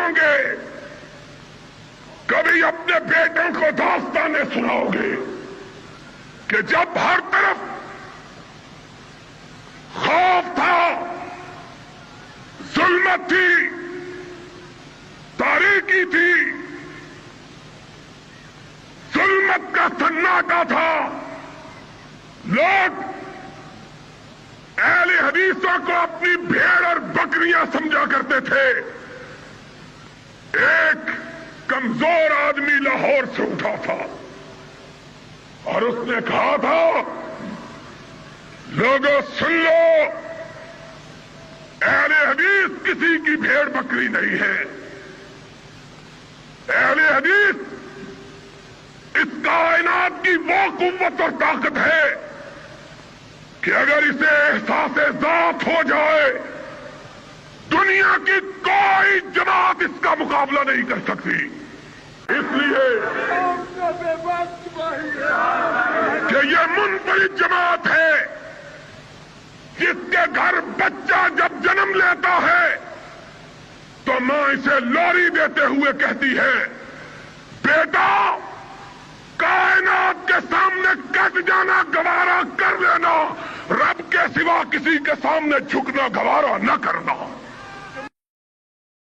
ہوں گے، کبھی اپنے بیٹوں کو داستانیں سناؤ گے کہ جب ہر طرف خوف تھا، ظلمت تھی، تاریکی تھی، ظلمت کا سناٹا تھا، لوگ اہل حدیثوں کو اپنی بھیڑ اور بکریاں سمجھا کرتے تھے۔ ایک کمزور آدمی لاہور سے اٹھا تھا اور اس نے کہا تھا، لوگوں سن لو، اہل حدیث کسی کی بھیڑ بکری نہیں ہے۔ اہل حدیث اس کائنات کی وہ قوت اور طاقت ہے کہ اگر اسے احساس ذات ہو جائے، دنیا کی کوئی جماعت اس کا مقابلہ نہیں کر سکتی۔ اس لیے کہ یہ منفرد جماعت ہے جس کے گھر بچہ جب جنم لیتا ہے تو ماں اسے لوری دیتے ہوئے کہتی ہے، بیٹا کائنات کے سامنے کٹ جانا گوارا کر لینا، رب کے سوا کسی کے سامنے جھکنا گوارا نہ کرنا۔